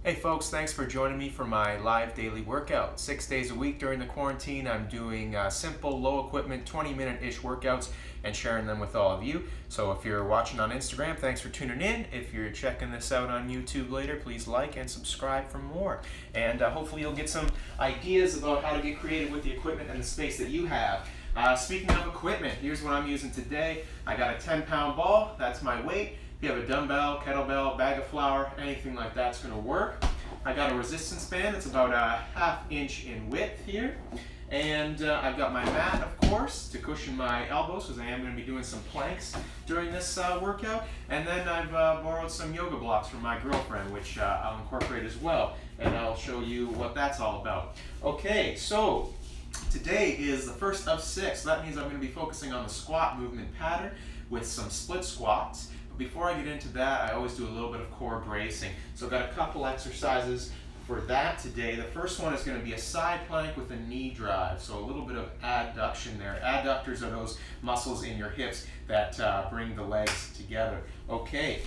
Hey folks, thanks for joining me for my live daily workout. 6 days a week during the quarantine, I'm doing simple, low equipment, 20-minute-ish workouts and sharing them with all of you. So if you're watching on Instagram, thanks for tuning in. If you're checking this out on YouTube later, please like and subscribe for more. And hopefully you'll get some ideas about how to get creative with the equipment and the space that you have. Speaking of equipment, here's what I'm using today. I got a 10-pound ball, that's my weight. If you have a dumbbell, kettlebell, bag of flour, anything like that's going to work. I got a resistance band. It's about a ½ inch in width here. And I've got my mat, of course, to cushion my elbows because I am going to be doing some planks during this workout. And then I've borrowed some yoga blocks from my girlfriend, which I'll incorporate as well. And I'll show you what that's all about. Okay, so today is the first of 6. So that means I'm going to be focusing on the squat movement pattern with some split squats. Before I get into that, I always do a little bit of core bracing. So I've got a couple exercises for that today. The first one is going to be a side plank with a knee drive. So a little bit of adduction there. Adductors are those muscles in your hips that bring the legs together. Okay,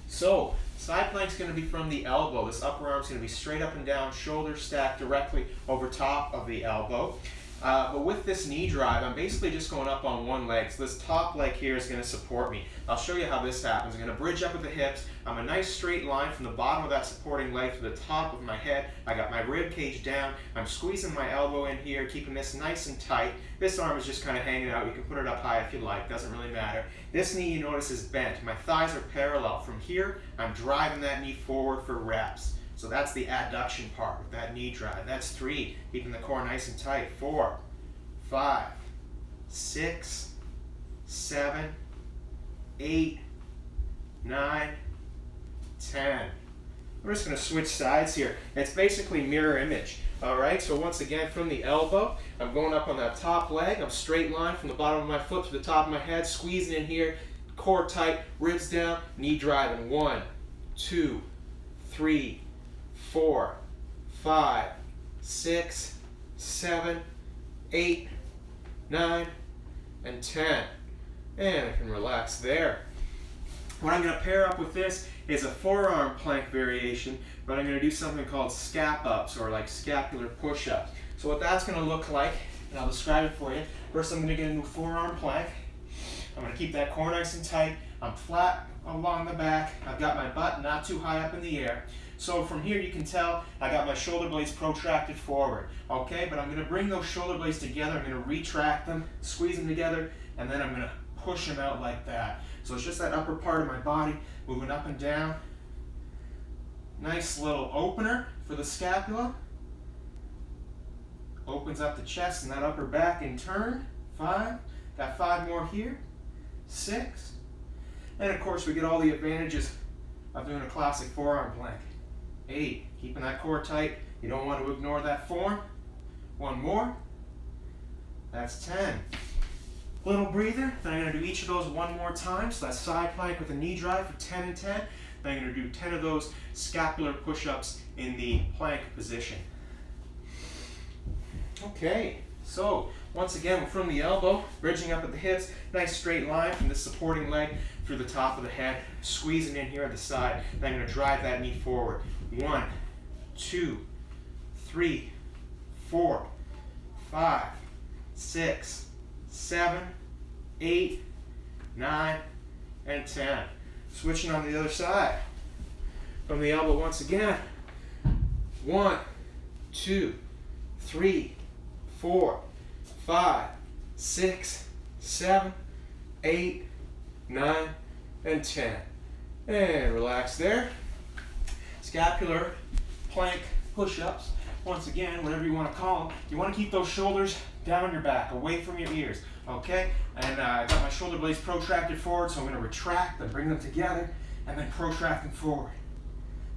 so side plank is going to be from the elbow. This upper arm is going to be straight up and down, shoulders stacked directly over top of the elbow. But with this knee drive, I'm basically just going up on one leg. So this top leg here is going to support me. I'll show you how this happens. I'm going to bridge up with the hips. I'm a nice straight line from the bottom of that supporting leg to the top of my head. I got my rib cage down. I'm squeezing my elbow in here, keeping this nice and tight. This arm is just kind of hanging out. You can put it up high if you like. Doesn't really matter. This knee, you notice, is bent. My thighs are parallel. From here, I'm driving that knee forward for reps. So that's the adduction part with that knee drive. That's 3, keeping the core nice and tight. 4, 5, 6, 7, 8, 9, 10. We're just going to switch sides here. It's basically mirror image. All right, so once again, from the elbow, I'm going up on that top leg. I'm straight line from the bottom of my foot to the top of my head, squeezing in here, core tight, ribs down, knee driving. 1, 2, 3, 4, 5, 6, 7, 8, 9, and 10. And I can relax there. What I'm going to pair up with this is a forearm plank variation, but I'm going to do something called Scap-ups, or like scapular push-ups. So what that's going to look like, and I'll describe it for you. First, I'm going to get into a forearm plank. I'm going to keep that core nice and tight. I'm flat along the back. I've got my butt not too high up in the air. So from here you can tell I got my shoulder blades protracted forward. Okay, but I'm going to bring those shoulder blades together. I'm going to retract them, squeeze them together, and then I'm going to push them out like that. So it's just that upper part of my body moving up and down. Nice little opener for the scapula. Opens up the chest and that upper back in turn. 5. Got 5 more here. 6. And of course we get all the advantages of doing a classic forearm plank. 8. Keeping that core tight. You don't want to ignore that form. 1 more. That's 10. Little breather. Then I'm going to do each of those 1 more time. So that's side plank with a knee drive for 10 and 10. Then I'm going to do 10 of those scapular push-ups in the plank position. Okay, so once again, from the elbow, bridging up at the hips, nice straight line from the supporting leg through the top of the head, squeezing in here at the side. Then I'm going to drive that knee forward. 1, 2, 3, 4, 5, 6, 7, 8, 9, and 10. Switching on the other side. From the elbow once again. 1, 2, 3, 4, 5, 6, 7, 8, 9, and 10. And relax there. Scapular plank push-ups. Once again, whatever you want to call them. You want to keep those shoulders down your back, away from your ears. Okay? And I got my shoulder blades protracted forward, so I'm going to retract them, bring them together, and then protract them forward.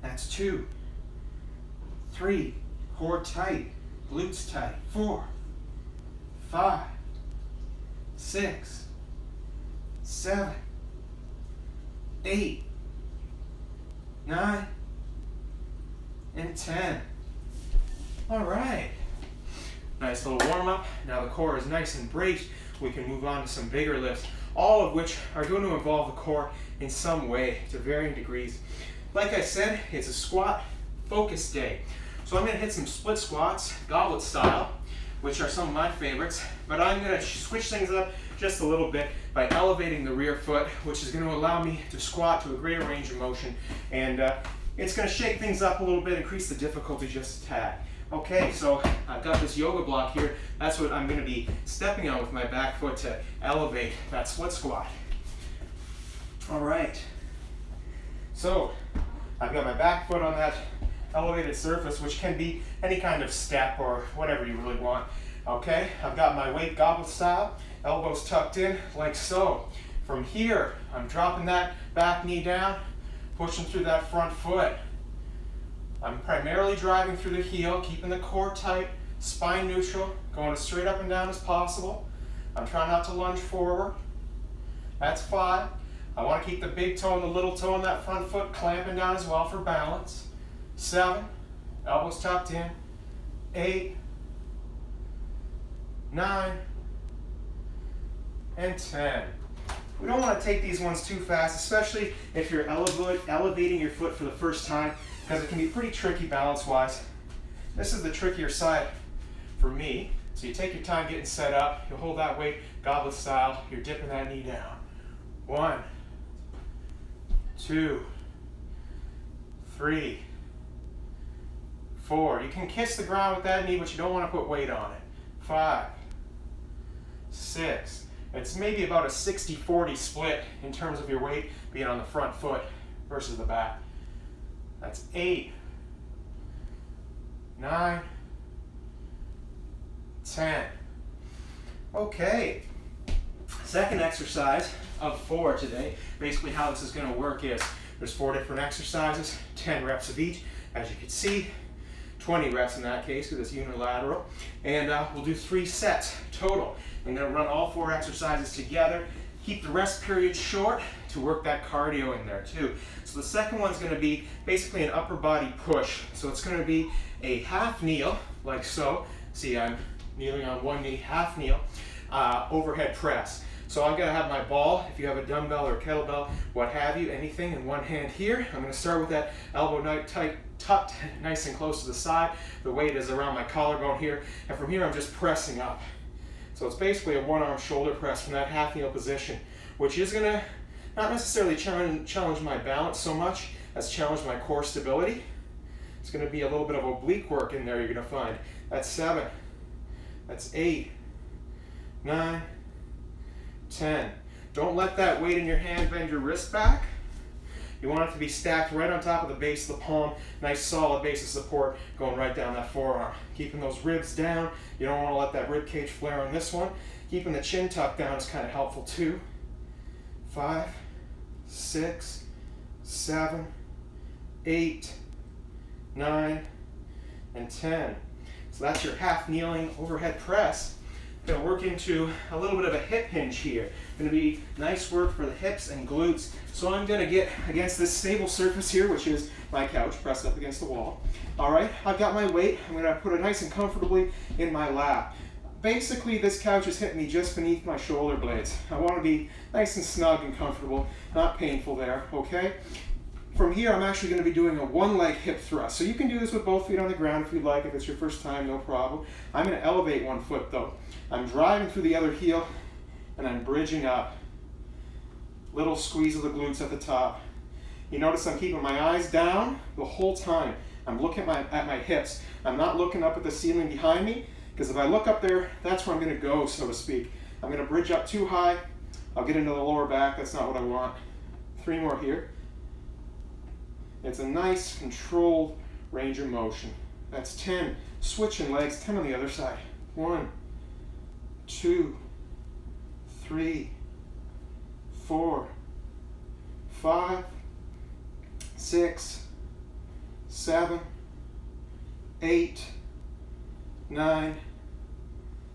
That's 2, 3, core tight, glutes tight. 4, 5, 6, 7, 8, 9, and 10. All right. Nice little warm up. Now the core is nice and braced. We can move on to some bigger lifts, all of which are going to involve the core in some way to varying degrees. Like I said, it's a squat focus day. So I'm going to hit some split squats, goblet style, which are some of my favorites, but I'm going to switch things up just a little bit by elevating the rear foot, which is going to allow me to squat to a greater range of motion, and it's going to shake things up a little bit, increase the difficulty just a tad. Okay, so I've got this yoga block here. That's what I'm going to be stepping on with my back foot to elevate that split squat. All right, so I've got my back foot on that elevated surface, which can be any kind of step or whatever you really want. Okay, I've got my weight goblet style, elbows tucked in like so. From here, I'm dropping that back knee down, pushing through that front foot. I'm primarily driving through the heel, keeping the core tight, spine neutral, going as straight up and down as possible. I'm trying not to lunge forward. That's 5. I want to keep the big toe and the little toe on that front foot clamping down as well for balance. 7, elbows tucked in. 8, 9, and 10. We don't want to take these ones too fast, especially if you're elevating your foot for the first time, because it can be pretty tricky balance-wise. This is the trickier side for me. So you take your time getting set up, you hold that weight goblet style, you're dipping that knee down. 1, 2, 3, 4. You can kiss the ground with that knee, but you don't want to put weight on it. 5, 6. It's maybe about a 60-40 split in terms of your weight being on the front foot versus the back. That's 8, 9, 10. Okay. Second exercise of 4 today. Basically how this is going to work is there's 4 different exercises, 10 reps of each. As you can see, 20 reps in that case because it's unilateral. And we'll do 3 sets total. I'm going to run all 4 exercises together. Keep the rest period short to work that cardio in there too. So the second one's going to be basically an upper body push. So it's going to be a half kneel, like so. See, I'm kneeling on one knee, half kneel, overhead press. So I'm going to have my ball, if you have a dumbbell or a kettlebell, what have you, anything in one hand here. I'm going to start with that elbow tight, tucked nice and close to the side. The weight is around my collarbone here. And from here I'm just pressing up. So it's basically a one-arm shoulder press from that half kneel position, which is going to not necessarily challenge my balance so much as challenge my core stability. It's going to be a little bit of oblique work in there you're going to find. That's 7. That's 8, 9, 10. Don't let that weight in your hand bend your wrist back. You want it to be stacked right on top of the base of the palm. Nice solid base of support going right down that forearm. Keeping those ribs down. You don't want to let that rib cage flare on this one. Keeping the chin tucked down is kind of helpful too. 5, 6, 7, 8, 9, and 10. So that's your half kneeling overhead press. Going to work into a little bit of a hip hinge here. Going to be nice work for the hips and glutes. So I'm going to get against this stable surface here, which is my couch, pressed up against the wall. All right, I've got my weight. I'm going to put it nice and comfortably in my lap. Basically, this couch is hitting me just beneath my shoulder blades. I want to be nice and snug and comfortable, not painful there, okay? From here, I'm actually going to be doing a one-leg hip thrust. So you can do this with both feet on the ground if you'd like. If it's your first time, no problem. I'm going to elevate one foot though. I'm driving through the other heel and I'm bridging up. Little squeeze of the glutes at the top. You notice I'm keeping my eyes down the whole time. I'm looking at my hips. I'm not looking up at the ceiling behind me, because if I look up there, that's where I'm going to go, so to speak. I'm going to bridge up too high. I'll get into the lower back. That's not what I want. 3 more here. It's a nice controlled range of motion. That's 10. Switching legs, 10 on the other side. 1, 2, 3, 4, 5, 6, 7, 8, 9,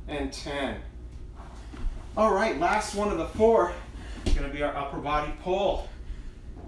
and 10. All right, last one of the 4 is going to be our upper body pull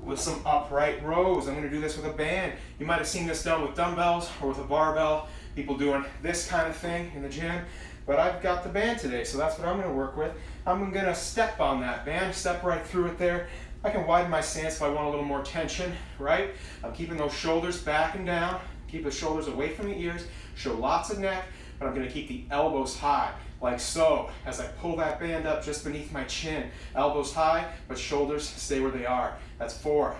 with some upright rows. I'm going to do this with a band. You might have seen this done with dumbbells or with a barbell. People doing this kind of thing in the gym. But I've got the band today, so that's what I'm going to work with. I'm going to step on that band, step right through it there. I can widen my stance if I want a little more tension, right? I'm keeping those shoulders back and down. Keep the shoulders away from the ears, show lots of neck, but I'm gonna keep the elbows high, like so, as I pull that band up just beneath my chin. Elbows high, but shoulders stay where they are. That's 4,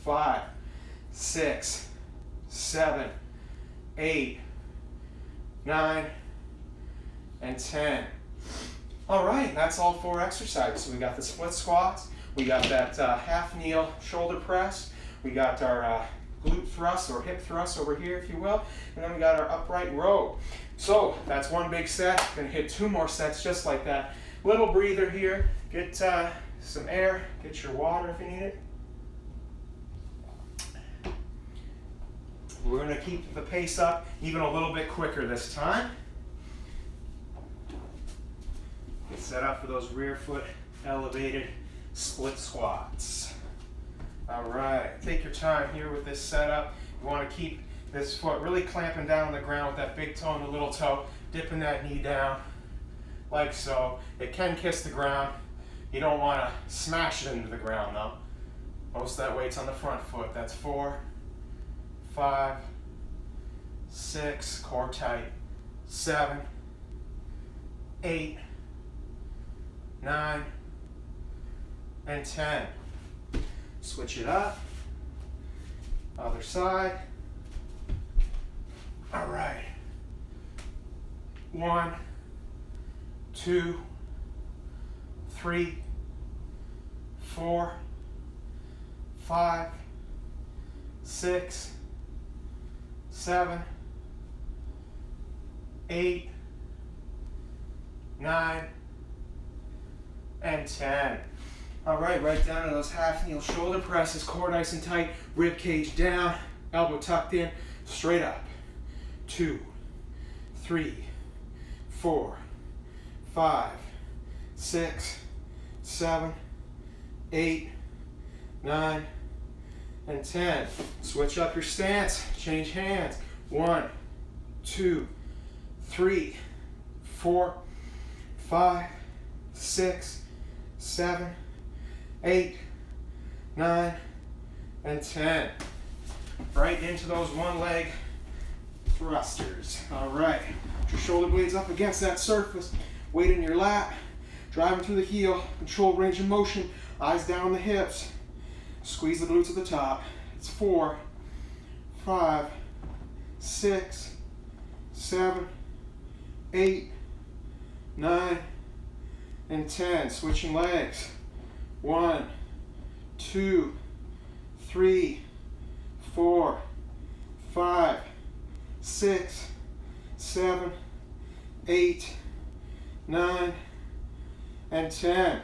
5, 6, 7, 8, 9, and 10. All right, that's all 4 exercises. So we got the split squats, we got that half kneel shoulder press, we got our glute thrust or hip thrust over here, if you will, and then we got our upright row. So that's one big set. Gonna hit 2 more sets just like that. Little breather here. Get some air. Get your water if you need it. We're gonna keep the pace up even a little bit quicker this time. Get set up for those rear foot elevated split squats. All right, take your time here with this setup. You want to keep this foot really clamping down on the ground with that big toe and the little toe, dipping that knee down like so. It can kiss the ground. You don't want to smash it into the ground though. Most of that weight's on the front foot. That's 4, 5, 6, core tight, 7, 8, 9, and 10. Switch it up. Other side. All right. 1, 2, 3, 4, 5, 6, 7, 8, 9, and 10. All right, right down to those half kneel shoulder presses, core nice and tight, rib cage down, elbow tucked in, straight up. 2, 3, 4, 5, 6, 7, 8, 9, and 10. Switch up your stance, change hands. 1, 2, 3, 4, 5, 6, 7, 8, 9, and 10. Right into those one leg thrusters. All right, put your shoulder blades up against that surface, weight in your lap, driving through the heel, control range of motion, eyes down on the hips, squeeze the glutes at the top. It's 4, 5, 6, 7, 8, 9, and 10. Switching legs. 1, 2, 3, 4, 5, 6, 7, 8, 9, and 10.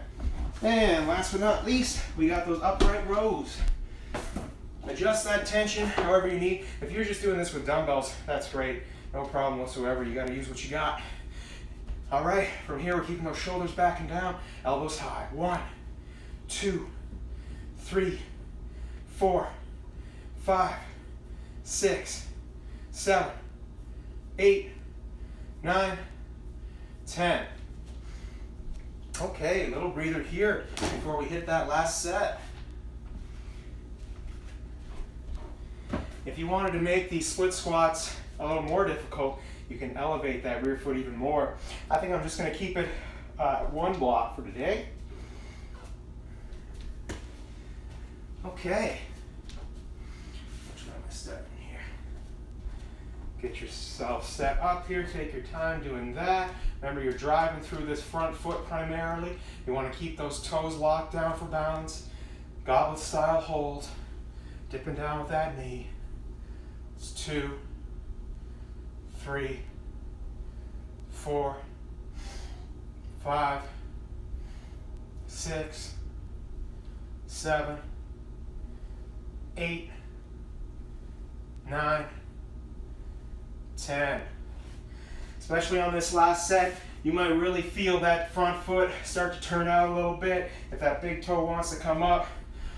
And last but not least, we got those upright rows. Adjust that tension however you need. If you're just doing this with dumbbells, that's great. No problem whatsoever. You got to use what you got. All right, from here we're keeping those shoulders back and down, elbows high. 1, 2, 3, 4, 5, 6, 7, 8, 9, 10. Okay, a little breather here before we hit that last set. If you wanted to make these split squats a little more difficult, you can elevate that rear foot even more. I think I'm just going to keep it one block for today. Okay. Which one am I stepping here? Get yourself set up here. Take your time doing that. Remember, you're driving through this front foot primarily. You want to keep those toes locked down for balance. Goblet style hold. Dipping down with that knee. It's 2, 3, 4, 5, 6, 7, 8, 9, 10. Especially on this last set, you might really feel that front foot start to turn out a little bit. If that big toe wants to come up,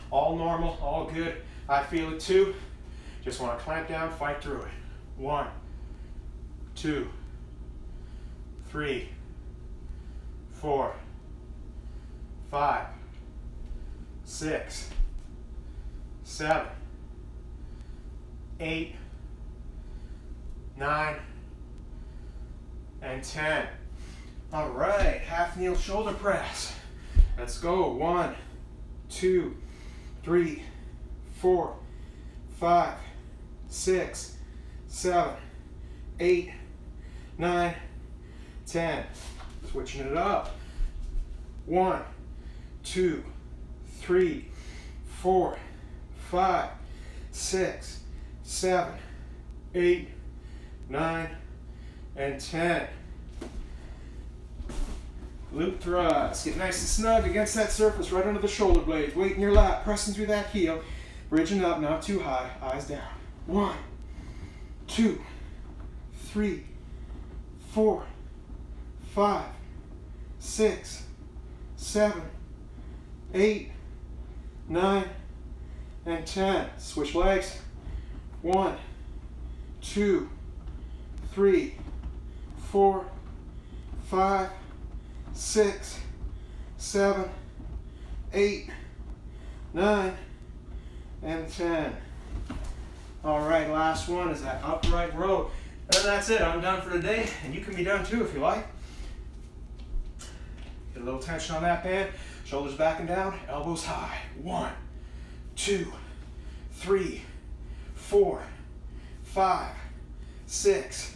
all normal, all good. I feel it too. Just want to clamp down, fight through it. 1, 2, 3, 4, 5, 6, 7, 8, 9, and 10. All right, half kneel shoulder press. Let's go. 1, 2, 3, 4, 5, 6, 7, 8, 9, 10. Switching it up. 1, 2, 3, 4, 5, 6, 7, 8, 9, and 10. Glute thrust. Get nice and snug against that surface right under the shoulder blades. Weight in your lap, pressing through that heel. Bridging up, not too high. Eyes down. 1, 2, 3, 4, 5, 6, 7, 8, 9, and 10. Switch legs. 1, 2, 3, 4, 5, 6, 7, 8, 9, and 10. All right, last one is that upright row. And that's it. I'm done for today, and you can be done too if you like. Get a little tension on that band. Shoulders back and down, elbows high. 1, 2, 3, 4, 5, 6,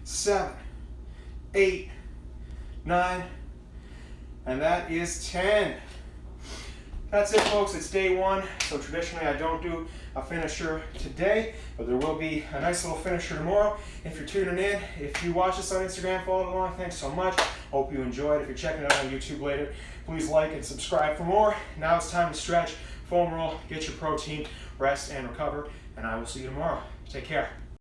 7, 8, 9, and that is 10. That's it, folks. It's day 1. So traditionally I don't do a finisher today, but there will be a nice little finisher tomorrow. If you're tuning in, if you watch this on Instagram, follow along. Thanks so much. Hope you enjoyed. If you're checking it out on YouTube later, please like and subscribe for more. Now it's time to stretch, foam roll, get your protein, rest, and recover. And I will see you tomorrow. Take care.